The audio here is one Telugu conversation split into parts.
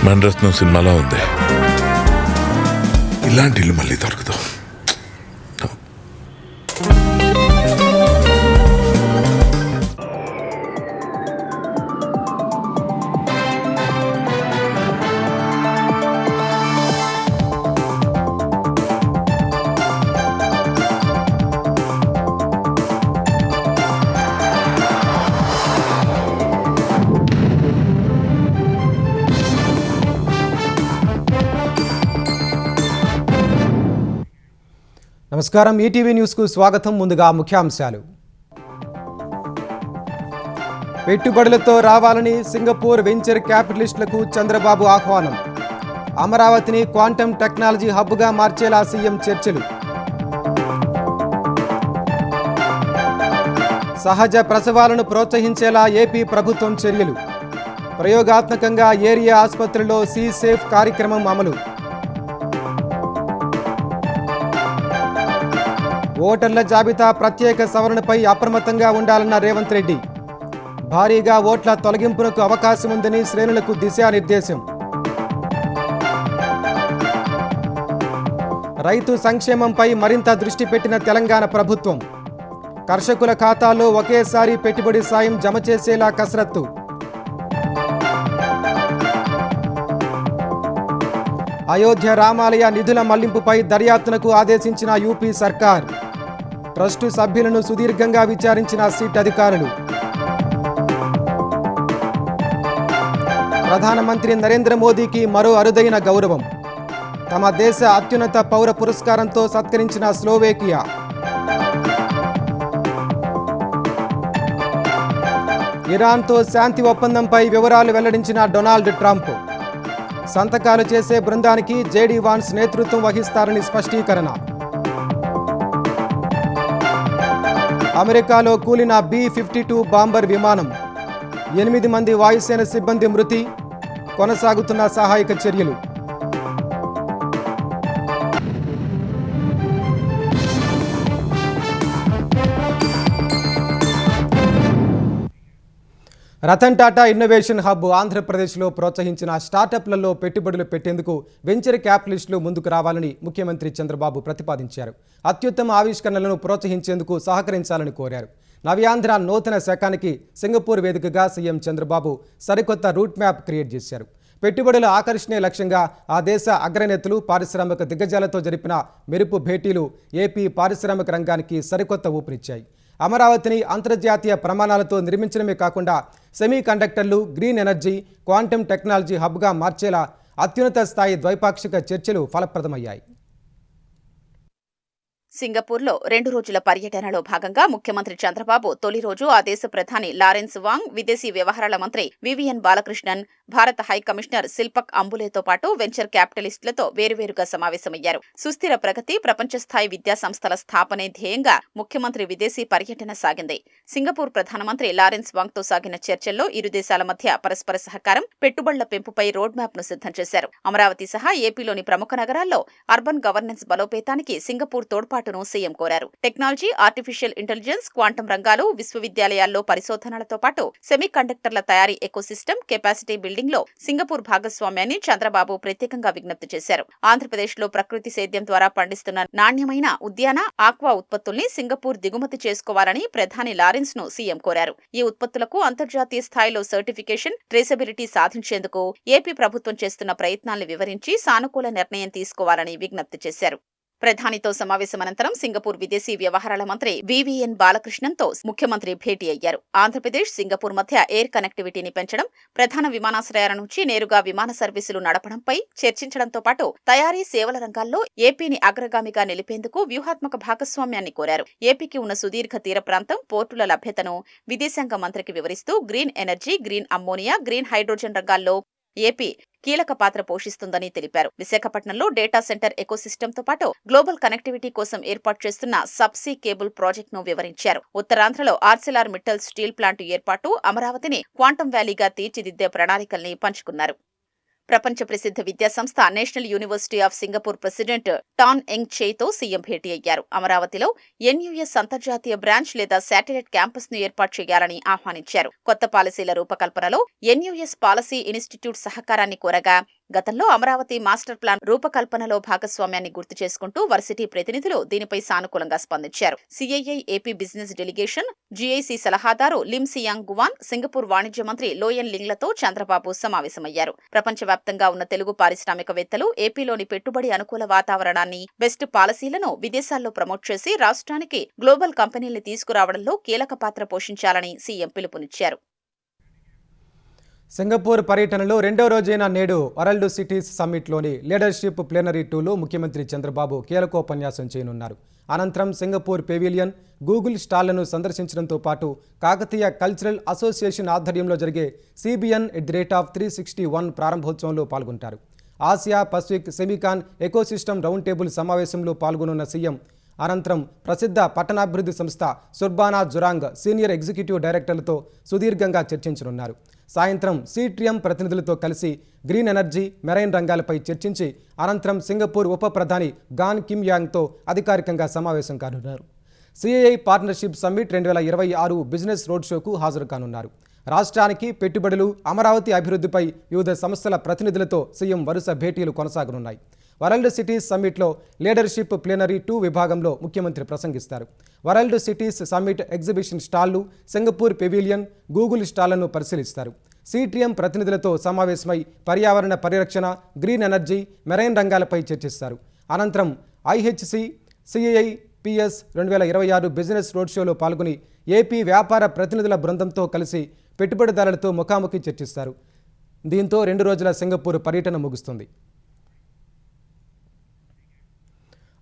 మణరత్నం సినిమాలో ఉంది. ఇలాంటి ఇల్లు మళ్ళీ దొరకదు. నమస్కారం, ఈటీవీ న్యూస్కు స్వాగతం. ముందుగా ముఖ్యాంశాలు. పెట్టుబడులతో రావాలని సింగపూర్ వెంచర్ క్యాపిటలిస్టులకు చంద్రబాబు ఆహ్వానం. అమరావతిని క్వాంటమ్ టెక్నాలజీ హబ్గా మార్చేలా సీఎం చర్చలు. సహజ ప్రసవాలను ప్రోత్సహించేలా ఏపీ ప్రభుత్వం చర్యలు. ప్రయోగాత్మకంగా ఏరియా ఆసుపత్రిలో సీ సేఫ్ కార్యక్రమం అమలు. ఓటర్ల జాబితా ప్రత్యేక సవరణపై అప్రమత్తంగా ఉండాలన్న రేవంత్ రెడ్డి. భారీగా ఓట్ల తొలగింపునకు అవకాశం ఉందని శ్రేణులకు దిశానిర్దేశం. రైతు సంక్షేమంపై మరింత దృష్టి పెట్టిన తెలంగాణ ప్రభుత్వం. కర్షకుల ఖాతాల్లో ఒకేసారి పెట్టుబడి సాయం జమ చేసేలా కసరత్తు. అయోధ్య రామాలయ నిధుల మళ్లింపుపై దర్యాప్తునకు ఆదేశించిన యూపీ సర్కార్. ట్రస్టు సభ్యులను సుదీర్ఘంగా విచారించిన సిట్ అధికారులు. ప్రధానమంత్రి నరేంద్ర మోదీకి మరో అరుదైన గౌరవం. తమ దేశ అత్యున్నత పౌర పురస్కారంతో సత్కరించిన స్లోవేకియా. ఇరాన్తో శాంతి ఒప్పందంపై వివరాలు వెల్లడించిన డొనాల్డ్ ట్రంప్. సంతకాలు చేసే బృందానికి జేడీ వాన్స్ నేతృత్వం వహిస్తారని స్పష్టీకరణ. అమెరికాలో కూలిన B-52 బాంబర్ విమానం. 8 మంది వాయుసేన సిబ్బంది మృతి. కొనసాగుతున్న సహాయక చర్యలు. రతన్ టాటా ఇన్నోవేషన్ హబ్ ఆంధ్రప్రదేశ్లో ప్రోత్సహించిన స్టార్టప్లలో పెట్టుబడులు పెట్టేందుకు వెంచర్ క్యాపిటలిస్టులు ముందుకు రావాలని ముఖ్యమంత్రి చంద్రబాబు ప్రతిపాదించారు. అత్యుత్తమ ఆవిష్కరణలను ప్రోత్సహించేందుకు సహకరించాలని కోరారు. నవ్యాంధ్ర నూతన శకానికి సింగపూర్ వేదికగా సీఎం చంద్రబాబు సరికొత్త రూట్ మ్యాప్ క్రియేట్ చేశారు. పెట్టుబడుల ఆకర్షణే లక్ష్యంగా ఆ దేశ అగ్రనేతలు, పారిశ్రామిక దిగ్గజాలతో జరిపిన మెరుపు భేటీలు ఏపీ పారిశ్రామిక రంగానికి సరికొత్త ఊపిరిచ్చాయి. అమరావతిని అంతర్జాతీయ ప్రమాణాలతో నిర్మించడమే కాకుండా సెమీ కండక్టర్లు, గ్రీన్ ఎనర్జీ, క్వాంటమ్ టెక్నాలజీ హబ్గా మార్చేలా అత్యున్నత స్థాయి ద్వైపాక్షిక చర్చలు ఫలప్రదమయ్యాయి. సింగపూర్లో 2 రోజుల పర్యటనలో భాగంగా ముఖ్యమంత్రి చంద్రబాబు తొలి రోజు ఆ దేశ ప్రధాని లారెన్స్ వాంగ్, విదేశీ వ్యవహారాల మంత్రి వివియన్ బాలకృష్ణన్, భారత హై కమిషనర్ శిల్పక్ అంబులేతో పాటు వెంచర్ క్యాపిటలిస్టులతో వేరువేరుగా సమావేశమయ్యారు. సుస్థిర ప్రగతి, ప్రపంచ స్థాయి విద్యా సంస్థల స్థాపనే ధ్యేయంగా ముఖ్యమంత్రి విదేశీ పర్యటన సాగింది. సింగపూర్ ప్రధానమంత్రి లారెన్స్ వాంగ్తో సాగిన చర్చల్లో ఇరు దేశాల మధ్య పరస్పర సహకారం, పెట్టుబడుల పెంపుపై రోడ్ మ్యాప్ ను సిద్ధం చేశారు. అమరావతి సహా ఏపీలోని ప్రముఖ నగరాల్లో అర్బన్ గవర్నెన్స్ బలోపేతానికి సింగపూర్ తోడ్పాటును సీఎం కోరారు. టెక్నాలజీ, ఆర్టిఫిషియల్ ఇంటెలిజెన్స్, క్వాంటమ్ రంగాలు, విశ్వవిద్యాలయాల్లో పరిశోధనలతో పాటు సెమీ కండక్టర్ల తయారీ ఎకోసిస్టమ్, కెపాసిటీ బిల్డింగ్ లో సింగపూర్ భాగస్వామ్యాన్ని చంద్రబాబు ప్రత్యేకంగా విజ్ఞప్తి చేశారు. ఆంధ్రప్రదేశ్లో ప్రకృతి సేద్యం ద్వారా పండిస్తున్న నాణ్యమైన ఉద్యాన, ఆక్వా ఉత్పత్తుల్ని సింగపూర్ దిగుమతి చేసుకోవాలని ప్రధాని లారెన్స్ ను సీఎం కోరారు. ఈ ఉత్పత్తులకు అంతర్జాతీయ స్థాయిలో సర్టిఫికేషన్, ట్రేసబిలిటీ సాధించేందుకు ఏపీ ప్రభుత్వం చేస్తున్న ప్రయత్నాలను వివరించి సానుకూల నిర్ణయం తీసుకోవాలని విజ్ఞప్తి చేశారు. ప్రధానితో సమావేశం అనంతరం సింగపూర్ విదేశీ వ్యవహారాల మంత్రి వివిఎన్ బాలకృష్ణన్తో ముఖ్యమంత్రి భేటీ అయ్యారు. ఆంధ్రప్రదేశ్, సింగపూర్ మధ్య ఎయిర్ కనెక్టివిటీని పెంచడం, ప్రధాన విమానాశ్రయాల నుంచి నేరుగా విమాన సర్వీసులు నడపడంపై చర్చించడంతో పాటు తయారీ, సేవల రంగాల్లో ఏపీని అగ్రగామిగా నిలిపేందుకు వ్యూహాత్మక భాగస్వామ్యాన్ని కోరారు. ఏపీకి ఉన్న సుదీర్ఘ తీర ప్రాంతం, పోర్టుల లభ్యతను విదేశాంగ మంత్రికి వివరిస్తూ green energy, green ammonia, green hydrogen రంగాల్లో ఏపీ కీలక పాత్ర పోషిస్తుందని తెలిపారు. విశాఖపట్నంలో డేటా సెంటర్ ఎకోసిస్టమ్తో పాటు గ్లోబల్ కనెక్టివిటీ కోసం ఏర్పాటు చేస్తున్న సబ్సీ కేబుల్ ప్రాజెక్టును వివరించారు. ఉత్తరాంధ్రలో ఆర్సెలార్ మిట్టల్ స్టీల్ ప్లాంట్ ఏర్పాటు, అమరావతిని క్వాంటమ్ వ్యాలీగా తీర్చిదిద్దే ప్రణాళికల్ని పంచుకున్నారు. ప్రపంచ ప్రసిద్ధ విద్యాసంస్థ National University of Singapore president Tan Eng చేతో సీఎం భేటీ అయ్యారు. అమరావతిలో ఎన్యూఎస్ అంతర్జాతీయ బ్రాంచ్ లేదా శాటిలైట్ క్యాంపస్ ను ఏర్పాటు చేయాలని ఆహ్వానించారు. కొత్త పాలసీల రూపకల్పనలో ఎన్యూఎస్ పాలసీ ఇన్స్టిట్యూట్ సహకారాన్ని కోరగా, గతంలో అమరావతి మాస్టర్ ప్లాన్ రూపకల్పనలో భాగస్వామ్యాన్ని గుర్తు చేసుకుంటూ వర్సిటీ ప్రతినిధులు దీనిపై సానుకూలంగా స్పందించారు. CII AP business delegation, GIC సలహాదారు లిమ్ సియాంగ్ గువాన్, సింగపూర్ వాణిజ్య మంత్రి లోయన్ లింగ్లతో చంద్రబాబు సమావేశమయ్యారు. ప్రపంచవ్యాప్తంగా ఉన్న తెలుగు పారిశ్రామికవేత్తలు ఏపీలోని పెట్టుబడి అనుకూల వాతావరణాన్ని, బెస్ట్ పాలసీలను విదేశాల్లో ప్రమోట్ చేసి రాష్ట్రానికి గ్లోబల్ కంపెనీల్ని తీసుకురావడంలో కీలక పాత్ర పోషించాలని సీఎం పిలుపునిచ్చారు. సింగపూర్ పర్యటనలో రెండో రోజైన నేడు వరల్డ్ సిటీస్ సమ్మిట్లోని లీడర్షిప్ ప్లేనరీ 2లో ముఖ్యమంత్రి చంద్రబాబు కీలకోపన్యాసం చేయనున్నారు. అనంతరం సింగపూర్ పెవిలియన్, గూగుల్ స్టాళ్లను సందర్శించడంతో పాటు కాకతీయ కల్చరల్ అసోసియేషన్ ఆధ్వర్యంలో జరిగే CBN@361 ప్రారంభోత్సవంలో పాల్గొంటారు. Asia Pacific SEMICON ecosystem round table సమావేశంలో పాల్గొనున్న సీఎం అనంతరం ప్రసిద్ధ పట్టణాభివృద్ధి సంస్థ సుర్బానా జురాంగ్ సీనియర్ ఎగ్జిక్యూటివ్ డైరెక్టర్లతో సుదీర్ఘంగా చర్చించనున్నారు. సాయంత్రం సిట్రియం ప్రతినిధులతో కలిసి గ్రీన్ ఎనర్జీ, మెరైన్ రంగాలపై చర్చించి అనంతరం సింగపూర్ ఉప ప్రధాని గాన్ కిమ్ యాంగ్తో అధికారికంగా సమావేశం కానున్నారు. CII partnership summit 2026 business road షోకు హాజరు కానున్నారు. రాష్ట్రానికి పెట్టుబడులు, అమరావతి అభివృద్ధిపై వివిధ సంస్థల ప్రతినిధులతో సీఎం వరుస భేటీలు కొనసాగనున్నాయి. వరల్డ్ సిటీస్ సమ్మిట్లో లీడర్షిప్ ప్లేనరీ 2 విభాగంలో ముఖ్యమంత్రి ప్రసంగిస్తారు. వరల్డ్ సిటీస్ సమ్మిట్ ఎగ్జిబిషన్ స్టాళ్లు, సింగపూర్ పెవిలియన్, గూగుల్ స్టాళ్లను పరిశీలిస్తారు. సిట్రియం ప్రతినిధులతో సమావేశమై పర్యావరణ పరిరక్షణ, గ్రీన్ ఎనర్జీ, మెరైన్ రంగాలపై చర్చిస్తారు. అనంతరం IHC CII PS 2026 business road షోలో పాల్గొని ఏపీ వ్యాపార ప్రతినిధుల బృందంతో కలిసి పెట్టుబడిదారులతో ముఖాముఖి చర్చిస్తారు. దీంతో 2 రోజుల సింగపూర్ పర్యటన ముగుస్తుంది.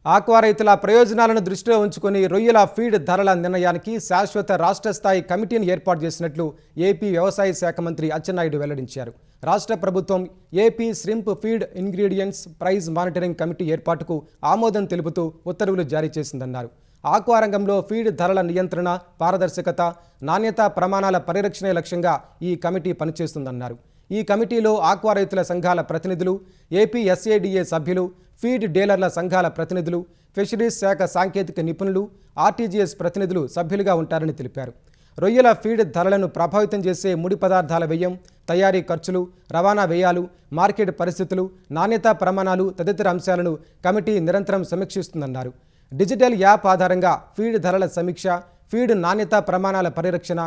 ఆక్వా రైతుల ప్రయోజనాలను దృష్టిలో ఉంచుకుని రొయ్యల ఫీడ్ ధరల నిర్ణయానికి శాశ్వత రాష్ట్ర స్థాయి కమిటీని ఏర్పాటు చేసినట్లు ఏపీ వ్యవసాయ శాఖ మంత్రి అచ్చెన్నాయుడు వెల్లడించారు. రాష్ట్ర ప్రభుత్వం AP శ్రింప్ feed ingredients price monitoring committee ఏర్పాటుకు ఆమోదం తెలుపుతూ ఉత్తర్వులు జారీ చేసిందన్నారు. ఆక్వా రంగంలో ఫీడ్ ధరల నియంత్రణ, పారదర్శకత, నాణ్యతా ప్రమాణాల పరిరక్షణే లక్ష్యంగా ఈ కమిటీ పనిచేస్తుందన్నారు. ఈ కమిటీలో ఆక్వా రైతుల సంఘాల ప్రతినిధులు, ఏపీ SADA సభ్యులు, ఫీడ్ డీలర్ల సంఘాల ప్రతినిధులు, ఫిషరీస్ శాఖ సాంకేతిక నిపుణులు, RTGS ప్రతినిధులు సభ్యులుగా ఉంటారని తెలిపారు. రొయ్యల ఫీడ్ ధరలను ప్రభావితం చేసే ముడి పదార్థాల వ్యయం, తయారీ ఖర్చులు, రవాణా వ్యయాలు, మార్కెట్ పరిస్థితులు, నాణ్యతా ప్రమాణాలు తదితర అంశాలను కమిటీ నిరంతరం సమీక్షిస్తుందన్నారు. డిజిటల్ యాప్ ఆధారంగా ఫీడ్ ధరల సమీక్ష, ఫీడ్ నాణ్యతా ప్రమాణాల పరిరక్షణ,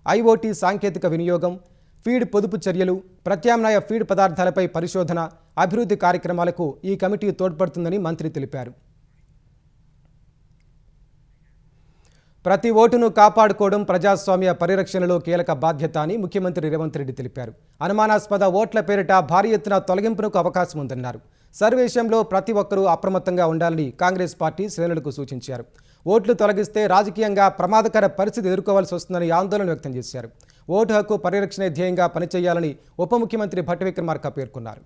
IoT సాంకేతిక వినియోగం, ఫీడ్ పొదుపు చర్యలు, ప్రత్యామ్నాయ ఫీడ్ పదార్థాలపై పరిశోధన, అభివృద్ధి కార్యక్రమాలకు ఈ కమిటీ తోడ్పడుతుందని మంత్రి తెలిపారు. ప్రతి ఓటును కాపాడుకోవడం ప్రజాస్వామ్య పరిరక్షణలో కీలక బాధ్యత అని ముఖ్యమంత్రి రేవంత్ రెడ్డి తెలిపారు. అనుమానాస్పద ఓట్ల పేరిట భారీ ఎత్తున తొలగింపునకు అవకాశం ఉందన్నారు. సర్వే విషయంలో ప్రతి ఒక్కరూ అప్రమత్తంగా ఉండాలని కాంగ్రెస్ పార్టీ శ్రేణులకు సూచించారు. ఓట్లు తొలగిస్తే రాజకీయంగా ప్రమాదకర పరిస్థితి ఎదుర్కోవాల్సి వస్తుందని ఆందోళన వ్యక్తం చేశారు. ఓటు హక్కు పరిరక్షణ ధ్యేయంగా పనిచేయాలని ఉప ముఖ్యమంత్రి భట్టి విక్రమార్క పేర్కొన్నారు.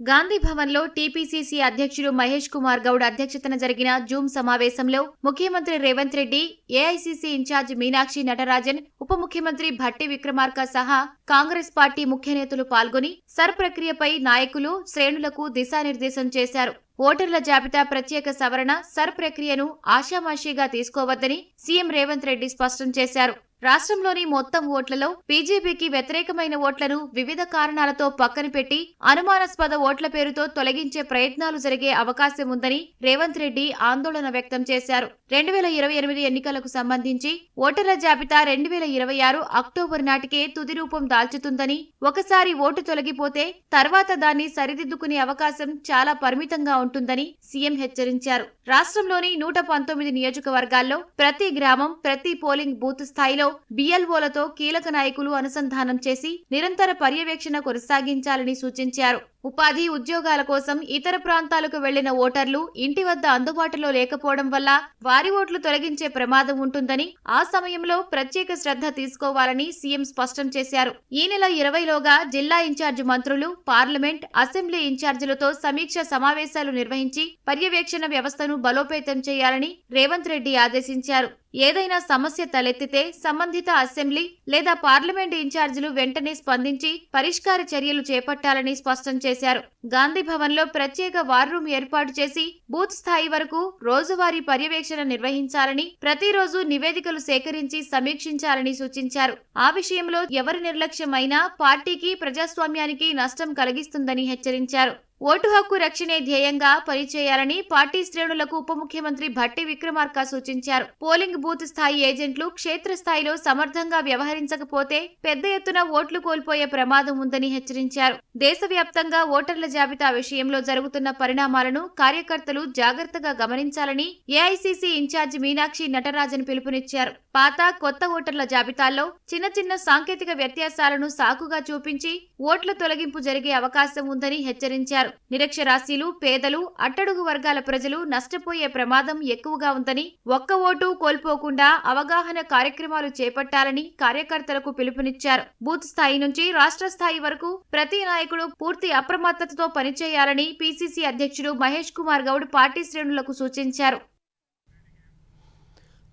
గాంధీ భవన్లో టీపీసీసీ అధ్యక్షుడు మహేష్ కుమార్ గౌడ్ అధ్యక్షతన జరిగిన జూమ్ సమావేశంలో ముఖ్యమంత్రి రేవంత్ రెడ్డి, ఏఐసీసీ ఇన్ఛార్జ్ మీనాక్షి నటరాజన్, ఉప ముఖ్యమంత్రి భట్టి విక్రమార్క సహా కాంగ్రెస్ పార్టీ ముఖ్య నేతలు పాల్గొని సర్ ప్రక్రియపై నాయకులు, శ్రేణులకు దిశానిర్దేశం చేశారు. ఓటర్ల జాబితా ప్రత్యేక సవరణ, సర్ ప్రక్రియను ఆషామాషీగా తీసుకోవద్దని సీఎం రేవంత్ రెడ్డి స్పష్టం చేశారు. రాష్ట్రంలోని మొత్తం ఓట్లలో బీజేపీకి వ్యతిరేకమైన ఓట్లను వివిధ కారణాలతో పక్కన పెట్టి అనుమానాస్పద ఓట్ల పేరుతో తొలగించే ప్రయత్నాలు జరిగే అవకాశం ఉందని రేవంత్ రెడ్డి ఆందోళన వ్యక్తం చేశారు. 2028 ఎన్నికలకు సంబంధించి ఓటర్ల జాబితా 2026 అక్టోబర్ నాటికే తుది రూపం దాల్చుతుందని, ఒకసారి ఓటు తొలగిపోతే తర్వాత దాన్ని సరిదిద్దుకునే అవకాశం చాలా పరిమితంగా ఉంటుందని సీఎం హెచ్చరించారు. రాష్ట్రంలోని 119 నియోజకవర్గాల్లో ప్రతి గ్రామం, ప్రతి పోలింగ్ బూత్ స్థాయిలో BLOలతో కీలక నాయకులు అనుసంధానం చేసి నిరంతర పర్యవేక్షణ కొనసాగించాలని సూచించారు. ఉపాధి ఉద్యోగాల కోసం ఇతర ప్రాంతాలకు వెళ్లిన ఓటర్లు ఇంటి వద్ద అందుబాటులో లేకపోవడం వల్ల వారి ఓట్లు తొలగించే ప్రమాదం ఉంటుందని ఆ సమయంలో ప్రత్యేక శ్రద్ధ తీసుకోవాలని సీఎం స్పష్టం చేశారు. ఈ నెల 20లోగా జిల్లా ఇన్ఛార్జి మంత్రులు, పార్లమెంట్, అసెంబ్లీ ఇన్ఛార్జీలతో సమీక్ష సమావేశాలు నిర్వహించి పర్యవేక్షణ వ్యవస్థను బలోపేతం చేయాలని రేవంత్ రెడ్డి ఆదేశించారు. ఏదైనా సమస్య తలెత్తితే సంబంధిత అసెంబ్లీ లేదా పార్లమెంటు ఇన్ఛార్జీలు వెంటనే స్పందించి పరిష్కార చర్యలు చేపట్టాలని స్పష్టం చేశారు. గాంధీ భవన్లో ప్రత్యేక వార్ రూమ్ ఏర్పాటు చేసి బూత్ స్థాయి వరకు రోజువారీ పర్యవేక్షణ నిర్వహించాలని, ప్రతిరోజు నివేదికలు సేకరించి సమీక్షించాలని సూచించారు. ఆ విషయంలో ఎవరి నిర్లక్ష్యం అయినా పార్టీకి, ప్రజాస్వామ్యానికి నష్టం కలిగిస్తుందని హెచ్చరించారు. ఓటు హక్కు రక్షణే ధ్యేయంగా పనిచేయాలని పార్టీ శ్రేణులకు ఉప ముఖ్యమంత్రి భట్టి విక్రమార్క సూచించారు. పోలింగ్ బూత్ స్థాయి ఏజెంట్లు క్షేత్రస్థాయిలో సమర్థంగా వ్యవహరించకపోతే పెద్ద ఎత్తున ఓట్లు కోల్పోయే ప్రమాదం ఉందని హెచ్చరించారు. దేశవ్యాప్తంగా ఓటర్ల జాబితా విషయంలో జరుగుతున్న పరిణామాలను కార్యకర్తలు జాగ్రత్తగా గమనించాలని ఏఐసీసీ ఇన్ఛార్జి మీనాక్షి నటరాజన్ పిలుపునిచ్చారు. పాత, కొత్త ఓటర్ల జాబితాల్లో చిన్న చిన్న సాంకేతిక వ్యత్యాసాలను సాకుగా చూపించి ఓట్ల తొలగింపు జరిగే అవకాశం ఉందని హెచ్చరించారు. నిరక్షరాస్యులు, పేదలు, అట్టడుగు వర్గాల ప్రజలు నష్టపోయే ప్రమాదం ఎక్కువగా ఉందని, ఒక్క ఓటు కోల్పోకుండా అవగాహన కార్యక్రమాలు చేపట్టాలని కార్యకర్తలకు పిలుపునిచ్చారు. బూత్ స్థాయి నుంచి రాష్ట్ర స్థాయి వరకు ప్రతి నాయకుడు పూర్తి అప్రమత్తతతో పనిచేయాలని పీసీసీ అధ్యక్షుడు మహేష్ కుమార్ గౌడ్ పార్టీ శ్రేణులకు సూచించారు.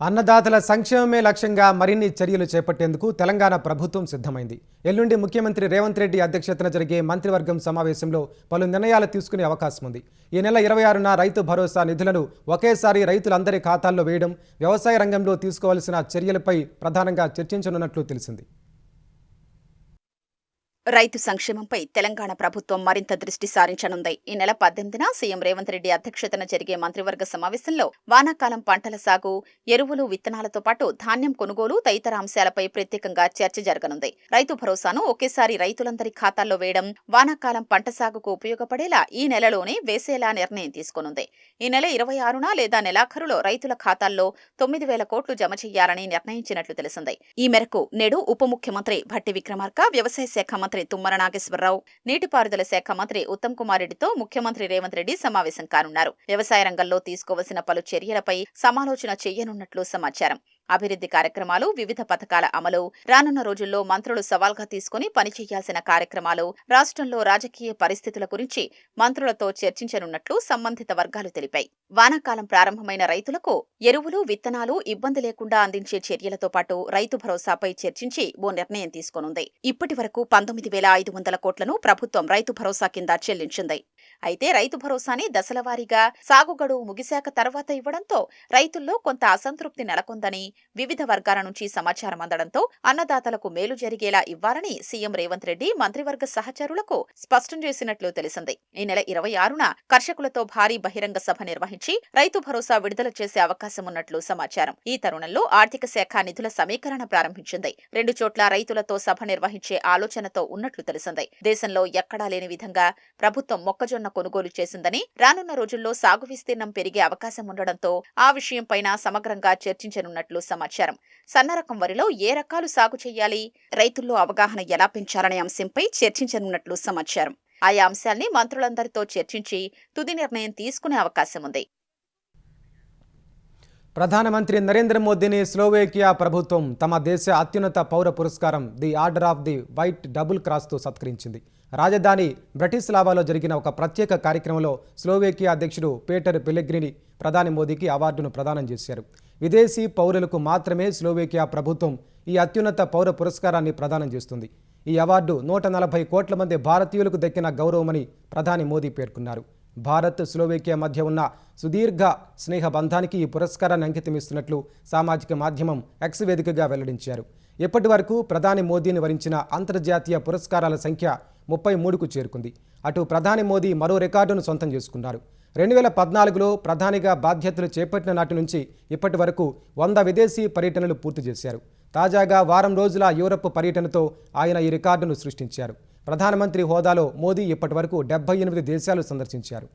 అన్నదాతల సంక్షేమమే లక్ష్యంగా మరిన్ని చర్యలు చేపట్టేందుకు తెలంగాణ ప్రభుత్వం సిద్ధమైంది. ఎల్లుండి ముఖ్యమంత్రి రేవంత్ రెడ్డి అధ్యక్షతన జరిగే మంత్రివర్గం సమావేశంలో పలు నిర్ణయాలు తీసుకునే అవకాశం ఉంది. ఈ నెల 26న రైతు భరోసా నిధులను ఒకేసారి రైతులందరి ఖాతాల్లో వేయడం, వ్యవసాయ రంగంలో తీసుకోవాల్సిన చర్యలపై ప్రధానంగా చర్చించనున్నట్లు తెలిసింది. రైతు సంక్షేమంపై తెలంగాణ ప్రభుత్వం మరింత దృష్టి సారించనుంది. ఈ నెల 18న సీఎం రేవంత్ రెడ్డి అధ్యక్షతన జరిగే మంత్రివర్గ సమావేశంలో వానాకాలం పంటల సాగు, ఎరువులు, విత్తనాలతో పాటు ధాన్యం కొనుగోలు తదితర అంశాలపై ప్రత్యేకంగా చర్చ జరగనుంది. రైతు భరోసాను ఒకేసారి రైతులందరి ఖాతాల్లో వేయడం, వానాకాలం పంట సాగుకు ఉపయోగపడేలా ఈ నెలలోనే వేసేలా నిర్ణయం తీసుకోనుంది. ఈ నెల 26న లేదా నెలాఖరులో రైతుల ఖాతాల్లో 9,000 కోట్లు జమ చేయాలని నిర్ణయించినట్లు తెలిసింది. ఈ మేరకు నేడు ఉప ముఖ్యమంత్రి భట్టి విక్రమార్క, వ్యవసాయ శాఖ మంత్రి తుమ్మల నాగేశ్వరరావు, నీటిపారుదల శాఖ మంత్రి ఉత్తమ్ కుమార్ రెడ్డితో ముఖ్యమంత్రి రేవంత్ రెడ్డి సమావేశం కానున్నారు. వ్యవసాయ రంగంలో తీసుకోవలసిన పలు చర్యలపై సమాలోచన చేయనున్నట్లు సమాచారం. అభివృద్ధి కార్యక్రమాలు, వివిధ పథకాల అమలు, రానున్న రోజుల్లో మంత్రులు సవాల్గా తీసుకుని పనిచేయాల్సిన కార్యక్రమాలు, రాష్ట్రంలో రాజకీయ పరిస్థితుల గురించి మంత్రులతో చర్చించనున్నట్లు సంబంధిత వర్గాలు తెలిపాయి. వానాకాలం ప్రారంభమైన రైతులకు ఎరువులు, విత్తనాలు ఇబ్బంది లేకుండా అందించే చర్యలతో పాటు రైతు భరోసాపై చర్చించి ఓ నిర్ణయం తీసుకోనుంది. ఇప్పటి వరకు 19,500 కోట్లను ప్రభుత్వం రైతు భరోసా కింద చెల్లించింది. అయితే రైతు భరోసాని దశలవారీగా సాగు గడువు ముగిశాక తర్వాత ఇవ్వడంతో రైతుల్లో కొంత అసంతృప్తి నెలకొందని వివిధ వర్గాల నుంచి సమాచారం అందడంతో అన్నదాతలకు మేలు జరిగేలా ఇవ్వాలని సీఎం రేవంత్ రెడ్డి మంత్రివర్గ సహచరులకు స్పష్టం చేసినట్లు తెలిసింది. ఈ నెల 26న కర్షకులతో భారీ బహిరంగ సభ నిర్వహించి రైతు భరోసా విడుదల చేసే అవకాశం ఉన్నట్లు సమాచారం. ఈ తరుణంలో ఆర్థిక శాఖ నిధుల సమీకరణ ప్రారంభించింది. 2 చోట్ల రైతులతో సభ నిర్వహించే ఆలోచనతో ఉన్నట్లు తెలిసింది. దేశంలో ఎక్కడా లేని విధంగా ప్రభుత్వం మొక్కజొన్న కొనుగోలు చేసిందని, రానున్న రోజుల్లో సాగు విస్తీర్ణం పెరిగే అవకాశం ఉండడంతో ఆ విషయంపైన సమగ్రంగా చర్చించనున్నట్లు సమాచారం. సన్నరకం వరిలో ఏ రకాలు సాగు చేయాలి, రైతుల్లో అవగాహన ఎలా పెంచాలనే అంశంపై చర్చించనున్నట్లు సమాచారం. ఆయా అంశాల్ని మంత్రులందరితో చర్చించి తుది నిర్ణయం తీసుకునే అవకాశం ఉంది. ప్రధానమంత్రి నరేంద్ర మోదీని స్లోవేకియా ప్రభుత్వం తమ దేశ అత్యున్నత పౌర పురస్కారం the order of the white double క్రాస్తో సత్కరించింది. రాజధాని బ్రటిస్లావాలో జరిగిన ఒక ప్రత్యేక కార్యక్రమంలో స్లోవేకియా అధ్యక్షుడు పీటర్ పెలెగ్రిని ప్రధాని మోదీకి అవార్డును ప్రదానం చేశారు. విదేశీ పౌరులకు మాత్రమే స్లోవేకియా ప్రభుత్వం ఈ అత్యున్నత పౌర పురస్కారాన్ని ప్రదానం చేస్తుంది. ఈ అవార్డు 140 కోట్ల మంది భారతీయులకు దక్కిన గౌరవమని ప్రధాని మోదీ పేర్కొన్నారు. భారత్, స్లోవేకియా మధ్య ఉన్న సుదీర్ఘ స్నేహ బంధానికి ఈ పురస్కారాన్ని అంకితమిస్తున్నట్లు సామాజిక మాధ్యమం ఎక్స్ వేదికగా వెల్లడించారు. ఇప్పటి వరకు ప్రధాని మోదీని వరించిన అంతర్జాతీయ పురస్కారాల సంఖ్య 33కు చేరుకుంది. అటు ప్రధాని మోదీ మరో రికార్డును సొంతం చేసుకున్నారు. 2014లో ప్రధానిగా బాధ్యతలు చేపట్టిన నాటి నుంచి ఇప్పటి వరకు 100 విదేశీ పర్యటనలు పూర్తి చేశారు. తాజాగా వారం రోజుల యూరప్ పర్యటనతో ఆయన ఈ రికార్డును సృష్టించారు. ప్రధానమంత్రి హోదాలో మోదీ ఇప్పటి వరకు 78 దేశాలు సందర్శించారు.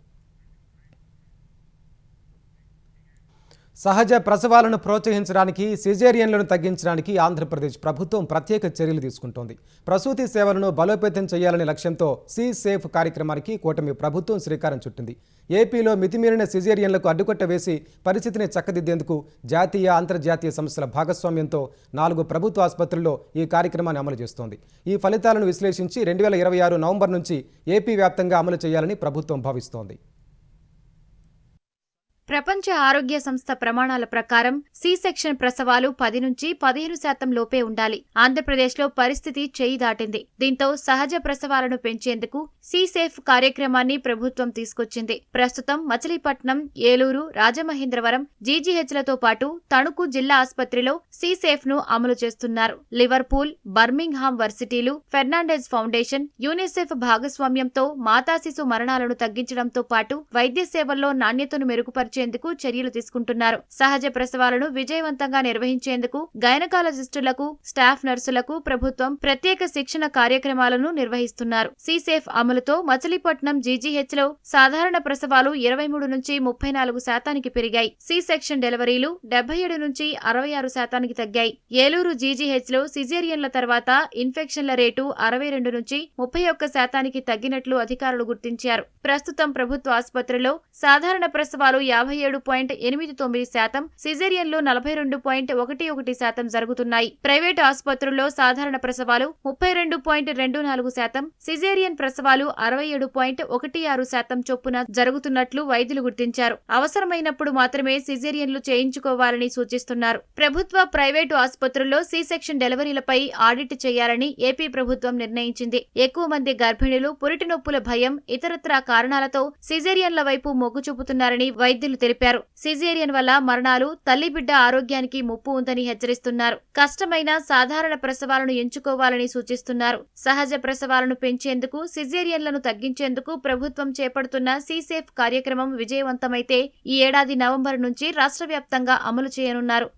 సహజ ప్రసవాలను ప్రోత్సహించడానికి సిజేరియన్లను తగ్గించడానికి ఆంధ్రప్రదేశ్ ప్రభుత్వం ప్రత్యేక చర్యలు తీసుకుంటోంది. ప్రసూతి సేవలను బలోపేతం చేయాలనే లక్ష్యంతో సి సేఫ్ కార్యక్రమానికి కూటమి ప్రభుత్వం శ్రీకారం చుట్టింది. ఏపీలో మితిమీరిన సిజేరియన్లకు అడ్డుకట్ట వేసి పరిస్థితిని చక్కదిద్దేందుకు జాతీయ అంతర్జాతీయ సంస్థల భాగస్వామ్యంతో 4 ప్రభుత్వ ఆసుపత్రుల్లో ఈ కార్యక్రమాన్ని అమలు చేస్తోంది. ఈ ఫలితాలను విశ్లేషించి 2026 నవంబర్ నుంచి ఏపీ వ్యాప్తంగా అమలు చేయాలని ప్రభుత్వం భావిస్తోంది. ప్రపంచ ఆరోగ్య సంస్థ ప్రమాణాల ప్రకారం సి సెక్షన్ ప్రసవాలు 10 నుంచి 15% లోపే ఉండాలి. ఆంధ్రప్రదేశ్లో పరిస్థితి చేయి దాటింది. దీంతో సహజ ప్రసవాలను పెంచేందుకు సి సేఫ్ కార్యక్రమాన్ని ప్రభుత్వం తీసుకొచ్చింది. ప్రస్తుతం మచిలీపట్నం, ఏలూరు, రాజమహేంద్రవరం జీజీహెచ్లతో పాటు తణుకు జిల్లా ఆసుపత్రిలో సి సేఫ్ ను అమలు చేస్తున్నారు. లివర్పూల్, బర్మింగ్హామ్ వర్సిటీలు, ఫెర్నాండెజ్ ఫౌండేషన్, యూనిసెఫ్ భాగస్వామ్యంతో మాతా శిశు మరణాలను తగ్గించడంతో పాటు వైద్య సేవల్లో నాణ్యతను మెరుగుపరిచేందుకు చర్యలు తీసుకుంటున్నారు. సహజ ప్రసవాలను విజయవంతంగా నిర్వహించేందుకు గైనకాలజిస్టులకు, స్టాఫ్ నర్సులకు ప్రభుత్వం ప్రత్యేక శిక్షణ కార్యక్రమాలను నిర్వహిస్తున్నారు. సి సేఫ్ అమలుతో మచిలీపట్నం జీజీహెచ్ లో సాధారణ ప్రసవాలు 23 నుంచి 34% పెరిగాయి. సి సెక్షన్ డెలివరీలు 77 నుంచి 66% తగ్గాయి. ఏలూరు జీజీహెచ్ లో సిజేరియన్ల తర్వాత ఇన్ఫెక్షన్ల రేటు 62 నుంచి 31% తగ్గినట్లు అధికారులు గుర్తించారు. ప్రస్తుతం ప్రభుత్వ ఆసుపత్రిలో సాధారణ ప్రసవాలు 57.89%, సిజేరియన్లు 42.11% జరుగుతున్నాయి. ప్రైవేటు ఆసుపత్రుల్లో సాధారణ ప్రసవాలు 32.24%, సిజేరియన్ ప్రసవాలు 67.16% చొప్పున జరుగుతున్నట్లు వైద్యులు గుర్తించారు. అవసరమైనప్పుడు మాత్రమే సిజేరియన్లు చేయించుకోవాలని సూచిస్తున్నారు. ప్రభుత్వ, ప్రైవేటు ఆసుపత్రుల్లో సి సెక్షన్ డెలివరీలపై ఆడిట్ చేయాలని ఏపీ ప్రభుత్వం నిర్ణయించింది. ఎక్కువ మంది గర్భిణులు పురిటి నొప్పుల భయం, ఇతరత్రా కారణాలతో సిజేరియన్ల వైపు మొగ్గు చూపుతున్నారని వైద్యులు తెలిపారు. సిజేరియన్ వల్ల మరణాలు, తల్లిబిడ్డ ఆరోగ్యానికి ముప్పు ఉందని హెచ్చరిస్తున్నారు. కష్టమైన సాధారణ ప్రసవాలను ఎంచుకోవాలని సూచిస్తున్నారు. సహజ ప్రసవాలను పెంచేందుకు, సిజేరియన్లను తగ్గించేందుకు ప్రభుత్వం చేపడుతున్న సి సేఫ్ కార్యక్రమం విజయవంతమైతే ఈ ఏడాది నవంబర్ నుంచి రాష్ట్ర వ్యాప్తంగా అమలు చేయనున్నారు.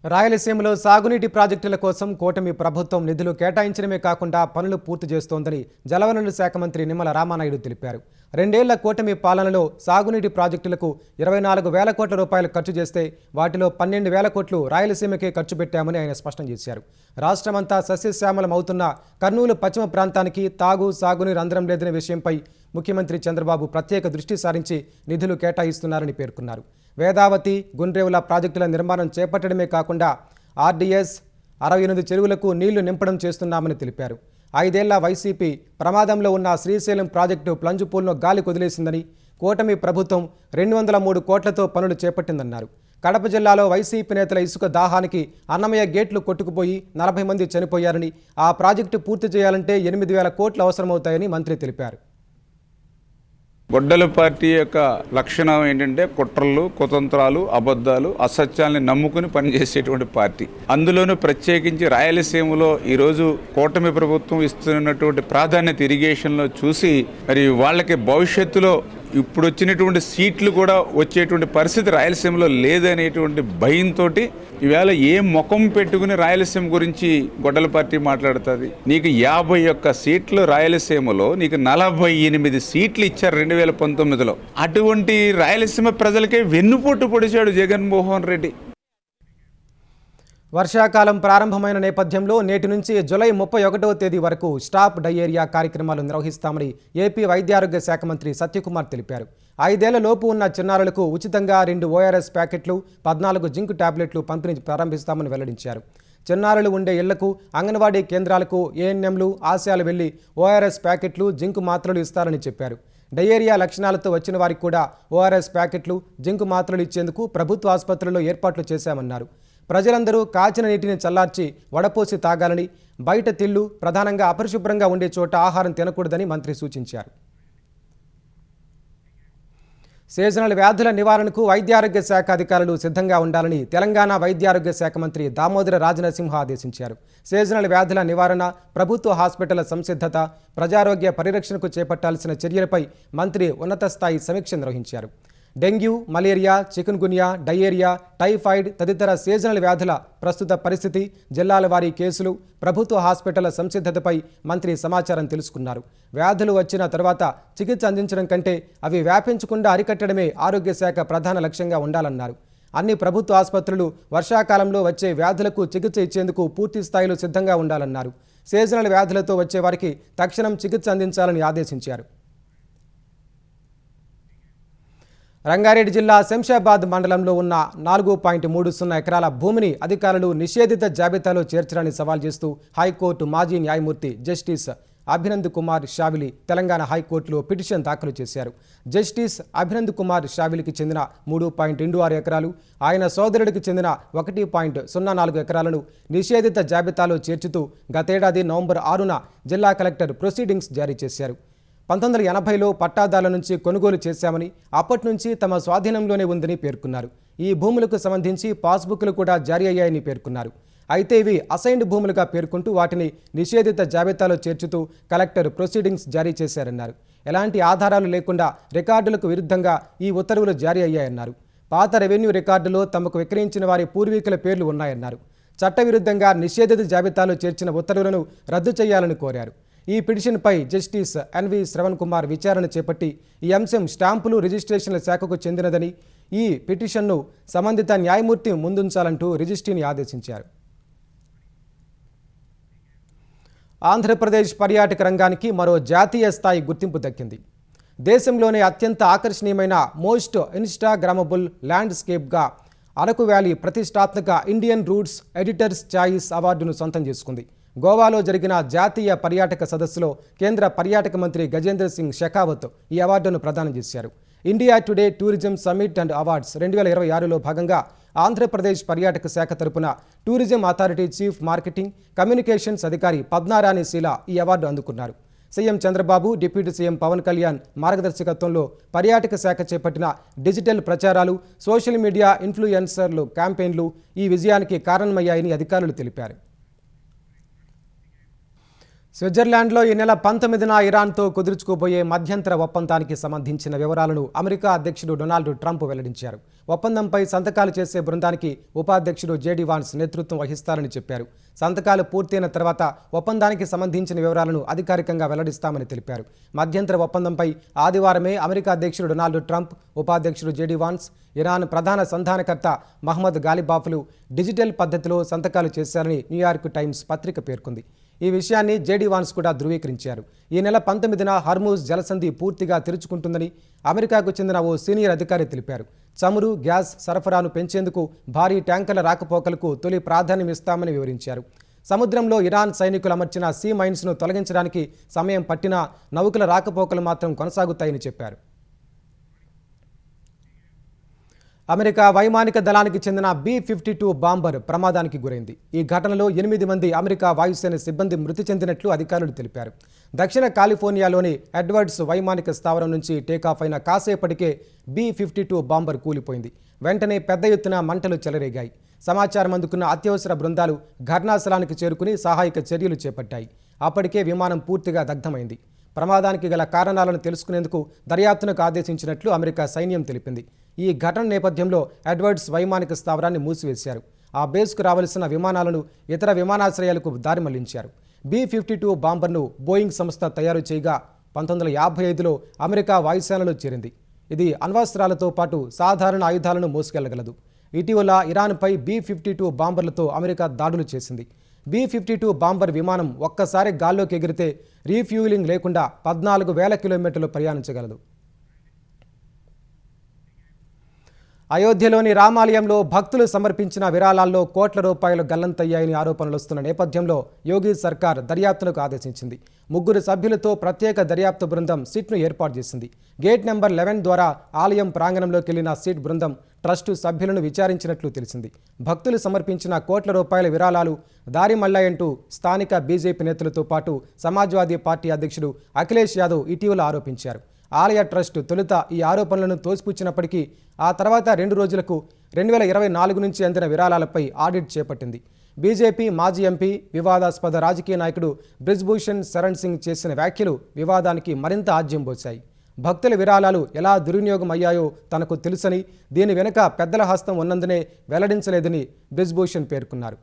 రాయలసీమలో సాగునీటి ప్రాజెక్టుల కోసం కూటమి ప్రభుత్వం నిధులు కేటాయించడమే కాకుండా పనులు పూర్తి చేస్తోందని జలవనరుల శాఖ మంత్రి నిమ్మల రామానాయుడు తెలిపారు. 2 ఏళ్ల కూటమి పాలనలో సాగునీటి ప్రాజెక్టులకు 24,000 కోట్ల రూపాయలు ఖర్చు చేస్తే వాటిలో 12,000 కోట్లు రాయలసీమకే ఖర్చు పెట్టామని ఆయన స్పష్టం చేశారు. రాష్ట్రమంతా సస్యశ్యామలం అవుతున్న కర్నూలు పశ్చిమ ప్రాంతానికి సాగునీరు అందరం లేదనే విషయంపై ముఖ్యమంత్రి చంద్రబాబు ప్రత్యేక దృష్టి సారించి నిధులు కేటాయిస్తున్నారని పేర్కొన్నారు. వేదావతి, గుండ్రేవుల ప్రాజెక్టుల నిర్మాణం చేపట్టడమే కాకుండా ఆర్డీఎస్ 68 చెరువులకు నీళ్లు నింపడం చేస్తున్నామని తెలిపారు. 5 ఏళ్ల వైసీపీ ప్రమాదంలో ఉన్న శ్రీశైలం ప్రాజెక్టు ప్లంజుపూల్ను గాలి కొదిలేసిందని, కూటమి ప్రభుత్వం 203 కోట్లతో పనులు చేపట్టిందన్నారు. కడప జిల్లాలో వైసీపీ నేతల ఇసుక దాహానికి అన్నమయ్య గేట్లు కొట్టుకుపోయి 40 మంది చనిపోయారని, ఆ ప్రాజెక్టు పూర్తి చేయాలంటే 8,000 కోట్లు అవసరమవుతాయని మంత్రి తెలిపారు. గొడ్డల పార్టీ యొక్క లక్షణం ఏంటంటే కుట్రలు, కుతంత్రాలు, అబద్ధాలు, అసత్యాల్ని నమ్ముకుని పనిచేసేటువంటి పార్టీ. అందులోనూ ప్రత్యేకించి రాయలసీమలో ఈరోజు కూటమి ప్రభుత్వం ఇస్తున్నటువంటి ప్రాధాన్యత ఇరిగేషన్లో చూసి మరి వాళ్ళకి భవిష్యత్తులో ఇప్పుడు వచ్చినటువంటి సీట్లు కూడా వచ్చేటువంటి పరిస్థితి రాయలసీమలో లేదనేటువంటి భయంతో ఈవేళ ఏ ముఖం పెట్టుకుని రాయలసీమ గురించి గొడ్డల పార్టీ మాట్లాడుతుంది. నీకు 51 సీట్లు రాయలసీమలో, నీకు 48 సీట్లు ఇచ్చారు 2019లో. అటువంటి రాయలసీమ ప్రజలకే వెన్నుపోటు పొడిచాడు జగన్మోహన్ రెడ్డి. వర్షాకాలం ప్రారంభమైన నేపథ్యంలో నేటి నుంచి జూలై 31వ తేదీ వరకు స్టాప్ డయేరియా కార్యక్రమాలు నిర్వహిస్తామని ఏపీ వైద్యారోగ్య శాఖ మంత్రి సత్యకుమార్ తెలిపారు. 5 ఏళ్ల లోపు ఉన్న చిన్నారులకు ఉచితంగా 2 ORS ప్యాకెట్లు, 14 జింక్ టాబ్లెట్లు పంపిణీ ప్రారంభిస్తామని వెల్లడించారు. చిన్నారులు ఉండే ఇళ్లకు, అంగన్వాడీ కేంద్రాలకు ఏఎన్ఎంలు, ఆశయాలు వెళ్లి ORS ప్యాకెట్లు, జింక్ మాత్రలు ఇస్తారని చెప్పారు. డయేరియా లక్షణాలతో వచ్చిన వారికి కూడా ORS ప్యాకెట్లు, జింక్ మాత్రలు ఇచ్చేందుకు ప్రభుత్వ ఆసుపత్రుల్లో ఏర్పాట్లు చేశామన్నారు. ప్రజలందరూ కాచిన నీటిని చల్లార్చి వడపోసి తాగాలని, బయట తిళ్ళు, ప్రధానంగా అపరిశుభ్రంగా ఉండే చోట ఆహారం తినకూడదని మంత్రి సూచించారు. సీజనల్ వ్యాధుల నివారణకు వైద్యారోగ్య శాఖ అధికారులు సిద్ధంగా ఉండాలని తెలంగాణ వైద్యారోగ్య శాఖ మంత్రి దామోదర రాజనరసింహ ఆదేశించారు. సీజనల్ వ్యాధుల నివారణ, ప్రభుత్వ హాస్పిటళ్ల సంసిద్ధత, ప్రజారోగ్య పరిరక్షణకు చేపట్టాల్సిన చర్యలపై మంత్రి ఉన్నత స్థాయి సమీక్ష నిర్వహించారు. Dengue, malaria, chikungunya, diarrhoea, typhoid తదితర సీజనల్ వ్యాధుల ప్రస్తుత పరిస్థితి, జిల్లాల వారీ కేసులు, ప్రభుత్వ హాస్పిటళ్ల సంసిద్ధతపై మంత్రి సమాచారం తెలుసుకున్నారు. వ్యాధులు వచ్చిన తర్వాత చికిత్స అందించడం కంటే అవి వ్యాపించకుండా అరికట్టడమే ఆరోగ్య శాఖ ప్రధాన లక్ష్యంగా ఉండాలన్నారు. అన్ని ప్రభుత్వ ఆసుపత్రులు వర్షాకాలంలో వచ్చే వ్యాధులకు చికిత్స ఇచ్చేందుకు పూర్తి స్థాయిలో సిద్ధంగా ఉండాలన్నారు. సీజనల్ వ్యాధులతో వచ్చే వారికి తక్షణం చికిత్స అందించాలని ఆదేశించారు. రంగారెడ్డి జిల్లా శంషాబాద్ మండలంలో ఉన్న 4.30 ఎకరాల భూమిని అధికారులు నిషేధిత జాబితాలో చేర్చడాన్ని సవాల్ చేస్తూ హైకోర్టు మాజీ న్యాయమూర్తి జస్టిస్ అభినంద్ కుమార్ షావిలి తెలంగాణ హైకోర్టులో పిటిషన్ దాఖలు చేశారు. జస్టిస్ అభినంద్ కుమార్ షావిలికి చెందిన 3.26 ఎకరాలు, ఆయన సోదరుడికి చెందిన 1.04 ఎకరాలను నిషేధిత జాబితాలో చేర్చుతూ గతేడాది నవంబర్ 6న జిల్లా కలెక్టర్ ప్రొసీడింగ్స్ జారీ చేశారు. 1980లో పట్టాదారుల నుంచి కొనుగోలు చేశామని, అప్పటి నుంచి తమ స్వాధీనంలోనే ఉందని పేర్కొన్నారు. ఈ భూములకు సంబంధించి పాస్బుక్లు కూడా జారీ అయ్యాయని పేర్కొన్నారు. అయితే ఇవి అసైన్డ్ భూములుగా పేర్కొంటూ వాటిని నిషేధిత జాబితాలో చేర్చుతూ కలెక్టర్ ప్రొసీడింగ్స్ జారీ చేశారన్నారు. ఎలాంటి ఆధారాలు లేకుండా రికార్డులకు విరుద్ధంగా ఈ ఉత్తర్వులు జారీ అయ్యాయన్నారు. పాత రెవెన్యూ రికార్డులో తమకు విక్రయించిన వారి పూర్వీకుల పేర్లు ఉన్నాయన్నారు. చట్టవిరుద్ధంగా నిషేధిత జాబితాలో చేర్చిన ఉత్తర్వులను రద్దు చేయాలని కోరారు. ఈ పిటిషన్పై జస్టిస్ ఎన్వి శ్రవణ్ కుమార్ విచారణ చేపట్టి ఈ అంశం స్టాంపులు రిజిస్ట్రేషన్ల శాఖకు చెందినదని, ఈ పిటిషన్ను సంబంధిత న్యాయమూర్తి ముందుంచాలంటూ రిజిస్ట్రీని ఆదేశించారు. ఆంధ్రప్రదేశ్ పర్యాటక రంగానికి మరో జాతీయ స్థాయి గుర్తింపు దక్కింది. దేశంలోనే అత్యంత ఆకర్షణీయమైన మోస్ట్ ఇన్స్టాగ్రామబుల్ ల్యాండ్స్కేప్గా అరకు వ్యాలీ ప్రతిష్టాత్మక ఇండియన్ రూట్స్ ఎడిటర్స్ చాయిస్ అవార్డును సొంతం చేసుకుంది. గోవాలో జరిగిన జాతీయ పర్యాటక సదస్సులో కేంద్ర పర్యాటక మంత్రి గజేంద్ర సింగ్ షెకావత్ ఈ అవార్డును ప్రదానం చేశారు. India Today tourism summit and awards 2026లో భాగంగా ఆంధ్రప్రదేశ్ పర్యాటక శాఖ తరపున tourism authority chief marketing communications అధికారి పద్నారాణి శీల ఈ అవార్డు అందుకున్నారు. CM Chandrababu, deputy CM Pawan Kalyan మార్గదర్శకత్వంలో పర్యాటక శాఖ చేపట్టిన డిజిటల్ ప్రచారాలు, సోషల్ మీడియా ఇన్ఫ్లుయెన్సర్లు క్యాంపెయిన్లు ఈ విజయానికి కారణమయ్యాయని అధికారులు తెలిపారు. స్విట్జర్లాండ్లో ఈ నెల 19న ఇరాన్తో కుదుర్చుకోబోయే మధ్యంతర ఒప్పందానికి సంబంధించిన వివరాలను అమెరికా అధ్యక్షుడు డొనాల్డ్ ట్రంప్ వెల్లడించారు. ఒప్పందంపై సంతకాలు చేసే బృందానికి ఉపాధ్యక్షుడు జేడీ వాన్స్ నేతృత్వం వహిస్తారని చెప్పారు. సంతకాలు పూర్తయిన తర్వాత ఒప్పందానికి సంబంధించిన వివరాలను అధికారికంగా వెల్లడిస్తామని తెలిపారు. మధ్యంతర ఒప్పందంపై ఆదివారమే అమెరికా అధ్యక్షుడు డొనాల్డ్ ట్రంప్, ఉపాధ్యక్షుడు జేడీ వాన్స్, ఇరాన్ ప్రధాన సంధానకర్త మహమ్మద్ గాలిబాఫ్లు డిజిటల్ పద్ధతిలో సంతకాలు చేశారని న్యూయార్క్ టైమ్స్ పత్రిక పేర్కొంది. ఈ విషయాన్ని జేడీ వాన్స్ కూడా ధృవీకరించారు. ఈ నెల 19న హర్మూజ్ జలసంధి పూర్తిగా తెరుచుకుంటుందని అమెరికాకు చెందిన ఓ సీనియర్ అధికారి తెలిపారు. చమురు, గ్యాస్ సరఫరాను పెంచేందుకు భారీ ట్యాంకర్ల రాకపోకలకు తొలి ప్రాధాన్యం ఇస్తామని వివరించారు. సముద్రంలో ఇరాన్ సైనికులు అమర్చిన సీ మైన్స్ను తొలగించడానికి సమయం పట్టినా నౌకల రాకపోకలు మాత్రం కొనసాగుతాయని చెప్పారు. అమెరికా వైమానిక దళానికి చెందిన B-52 బాంబర్ ప్రమాదానికి గురైంది. ఈ ఘటనలో 8 మంది అమెరికా వాయుసేన సిబ్బంది మృతి చెందినట్లు అధికారులు తెలిపారు. దక్షిణ కాలిఫోర్నియాలోని ఎడ్వర్డ్స్ వైమానిక స్థావరం నుంచి టేకాఫ్ అయిన కాసేపటికే B-52 బాంబర్ కూలిపోయింది. వెంటనే పెద్ద ఎత్తున మంటలు చెలరేగాయి. సమాచారం అందుకున్న అత్యవసర బృందాలు ఘటనాస్థలానికి చేరుకుని సహాయక చర్యలు చేపట్టాయి. అప్పటికే విమానం పూర్తిగా దగ్ధమైంది. ప్రమాదానికి గల కారణాలను తెలుసుకునేందుకు దర్యాప్తునకు ఆదేశించినట్లు అమెరికా సైన్యం తెలిపింది. ఈ ఘటన నేపథ్యంలో ఎడ్వర్డ్స్ వైమానిక స్థావరాన్ని మూసివేశారు. ఆ బేస్కు రావాల్సిన విమానాలను ఇతర విమానాశ్రయాలకు దారి మళ్లించారు. B-52 బాంబర్ను బోయింగ్ సంస్థ తయారు చేయగా 1955లో అమెరికా వాయుసేనలో చేరింది. ఇది అణ్వస్త్రాలతో పాటు సాధారణ ఆయుధాలను మోసుకెళ్లగలదు. ఇటీవల ఇరాన్పై B-52 బాంబర్లతో అమెరికా దాడులు చేసింది. B-52 బాంబర్ విమానం ఒక్కసారి గాల్లోకి ఎగిరితే రీఫ్యూలింగ్ లేకుండా 14,000 కిలోమీటర్లు ప్రయాణించగలదు. అయోధ్యలోని రామాలయంలో భక్తులు సమర్పించిన విరాళాల్లో కోట్ల రూపాయలు గల్లంతయ్యాయని ఆరోపణలు వస్తున్న నేపథ్యంలో యోగి సర్కార్ దర్యాప్తునకు ఆదేశించింది. 3 సభ్యులతో ప్రత్యేక దర్యాప్తు బృందం సిట్ను ఏర్పాటు చేసింది. గేట్ నెంబర్ 11 ద్వారా ఆలయం ప్రాంగణంలోకి వెళ్లిన సిట్ బృందం ట్రస్టు సభ్యులను విచారించినట్లు తెలిసింది. భక్తులు సమర్పించిన కోట్ల రూపాయల విరాళాలు దారి మళ్లాయంటూ స్థానిక బీజేపీ నేతలతో పాటు సమాజ్వాదీ పార్టీ అధ్యక్షుడు అఖిలేష్ యాదవ్ ఇటీవల ఆరోపించారు. ఆలయ ట్రస్ట్ తొలుత ఈ ఆరోపణలను తోసిపుచ్చినప్పటికీ ఆ తర్వాత 2 రోజులకు 2024 నుంచి అందిన విరాళాలపై ఆడిట్ చేపట్టింది. బీజేపీ మాజీ ఎంపీ, వివాదాస్పద రాజకీయ నాయకుడు బ్రిజ్భూషణ్ శరణ్ సింగ్ చేసిన వ్యాఖ్యలు వివాదానికి మరింత ఆజ్యం పోశాయి. భక్తుల విరాళాలు ఎలా దుర్వినియోగం అయ్యాయో తనకు తెలుసని, దీని వెనుక పెద్దల హస్తం ఉన్నందునే వెల్లడించలేదని బ్రిజ్భూషణ్ పేర్కొన్నారు.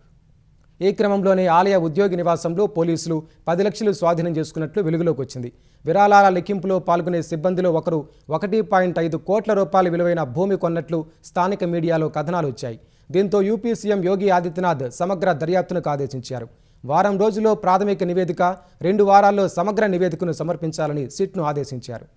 ఈ క్రమంలోనే ఆలయ ఉద్యోగి నివాసంలో పోలీసులు 10 లక్షలు స్వాధీనం చేసుకున్నట్లు వెలుగులోకి వచ్చింది. విరాళాల లెక్కింపులో పాల్గొనే సిబ్బందిలో ఒకరు 1.5 కోట్ల రూపాయల విలువైన భూమి కొన్నట్లు స్థానిక మీడియాలో కథనాలు వచ్చాయి. దీంతో యూపీ సీఎం యోగి ఆదిత్యనాథ్ సమగ్ర దర్యాప్తునకు ఆదేశించారు. వారం రోజుల్లో ప్రాథమిక నివేదిక, 2 వారాల్లో సమగ్ర నివేదికను సమర్పించాలని సిట్ను ఆదేశించారు.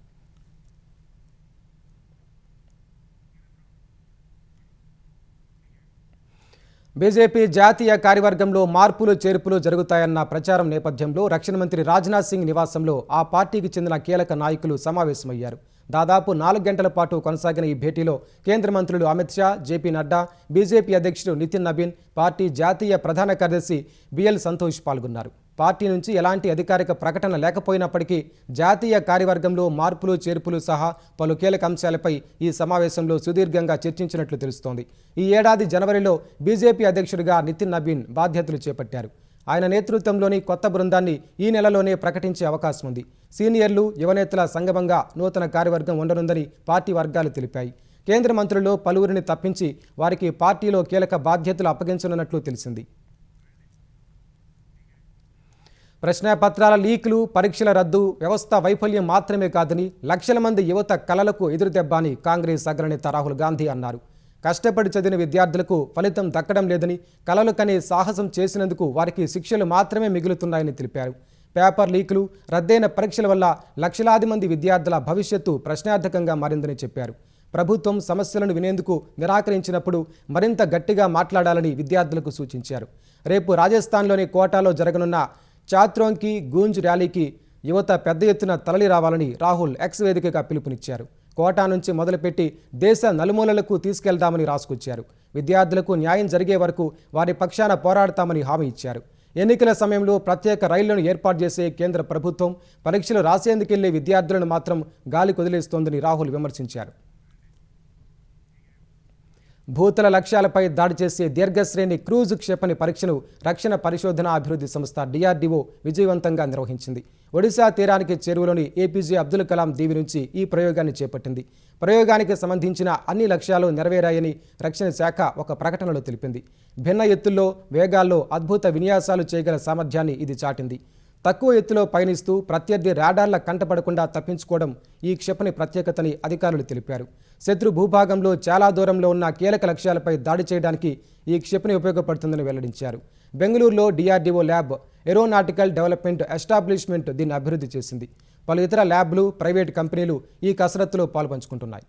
బీజేపీ జాతీయ కార్యవర్గంలో మార్పులు చేర్పులు జరుగుతాయన్న ప్రచారం నేపథ్యంలో రక్షణ మంత్రి రాజ్నాథ్ సింగ్ నివాసంలో ఆ పార్టీకి చెందిన కీలక నాయకులు సమావేశమయ్యారు. దాదాపు 4 గంటల పాటు కొనసాగిన ఈ భేటీలో కేంద్ర మంత్రులు అమిత్ షా, జేపీ నడ్డా, బీజేపీ అధ్యక్షుడు నితిన్ నబీన్, పార్టీ జాతీయ ప్రధాన కార్యదర్శి బిఎల్ సంతోష్ పాల్గొన్నారు. పార్టీ నుంచి ఎలాంటి అధికారిక ప్రకటన లేకపోయినప్పటికీ జాతీయ కార్యవర్గంలో మార్పులు చేర్పులు సహా పలు కీలక అంశాలపై ఈ సమావేశంలో సుదీర్ఘంగా చర్చించినట్లు తెలుస్తోంది. ఈ ఏడాది జనవరిలో బీజేపీ అధ్యక్షుడిగా నితిన్ నబీన్ బాధ్యతలు చేపట్టారు. ఆయన నేతృత్వంలోని కొత్త బృందాన్ని ఈ నెలలోనే ప్రకటించే అవకాశం ఉంది. సీనియర్లు, యువనేతల సంగమంగా నూతన కార్యవర్గం ఉండనుందని పార్టీ వర్గాలు తెలిపాయి. కేంద్ర మంత్రుల్లో పలువురిని తప్పించి వారికి పార్టీలో కీలక బాధ్యతలు అప్పగించనున్నట్లు తెలిసింది. ప్రశ్నాపత్రాల లీకులు, పరీక్షల రద్దు వ్యవస్థ వైఫల్యం మాత్రమే కాదని, లక్షల మంది యువత కలలకు ఎదురుదెబ్బ అని కాంగ్రెస్ అగ్రనేత రాహుల్ గాంధీ అన్నారు. కష్టపడి చదివిన విద్యార్థులకు ఫలితం దక్కడం లేదని, కలలు కనే సాహసం చేసినందుకు వారికి శిక్షలు మాత్రమే మిగులుతున్నాయని తెలిపారు. పేపర్ లీకులు, రద్దయిన పరీక్షల వల్ల లక్షలాది మంది విద్యార్థుల భవిష్యత్తు ప్రశ్నార్థకంగా మారిందని చెప్పారు. ప్రభుత్వం సమస్యలను వినేందుకు నిరాకరించినప్పుడు మరింత గట్టిగా మాట్లాడాలని విద్యార్థులకు సూచించారు. రేపు రాజస్థాన్లోని కోటాలో జరగనున్న చాత్రోంకి గూంజ్ ర్యాలీకి యువత పెద్ద ఎత్తున తరలి రావాలని రాహుల్ ఎక్స్ వేదికగా పిలుపునిచ్చారు. కోటా నుంచి మొదలుపెట్టి దేశ నలుమూలలకు తీసుకెళ్దామని రాసుకొచ్చారు. విద్యార్థులకు న్యాయం జరిగే వరకు వారి పక్షాన పోరాడతామని హామీ ఇచ్చారు. ఎన్నికల సమయంలో ప్రత్యేక రైళ్లను ఏర్పాటు చేసే కేంద్ర ప్రభుత్వం పరీక్షలు రాసేందుకెళ్లే విద్యార్థులను మాత్రం గాలి కొదిలేస్తోందని రాహుల్ విమర్శించారు. భూతల లక్ష్యాలపై దాడి చేసే దీర్ఘశ్రేణి క్రూజ్ క్షిపణి పరీక్షను రక్షణ పరిశోధన అభివృద్ధి సంస్థ DRDO విజయవంతంగా నిర్వహించింది. ఒడిశా తీరానికి చేరువలోని APJ అబ్దుల్ కలాం దీవి నుంచి ఈ ప్రయోగాన్ని చేపట్టింది. ప్రయోగానికి సంబంధించిన అన్ని లక్ష్యాలు నెరవేరాయని రక్షణ శాఖ ఒక ప్రకటనలో తెలిపింది. భిన్న ఎత్తుల్లో, వేగాల్లో అద్భుత విన్యాసాలు చేయగల సామర్థ్యాన్ని ఇది చాటింది. తక్కువ ఎత్తులో పయనిస్తూ ప్రత్యర్థి రాడార్ల కంటపడకుండా తప్పించుకోవడం ఈ క్షిపణి ప్రత్యేకతని అధికారులు తెలిపారు. శత్రు భూభాగంలో చాలా దూరంలో ఉన్న కీలక లక్ష్యాలపై దాడి చేయడానికి ఈ క్షిపణి ఉపయోగపడుతుందని వెల్లడించారు. బెంగళూరులో DRDO lab, aeronautical development establishment దీన్ని అభివృద్ధి చేసింది. పలు ఇతర ల్యాబ్లు, ప్రైవేటు కంపెనీలు ఈ కసరత్తులో పాల్పంచుకుంటున్నాయి.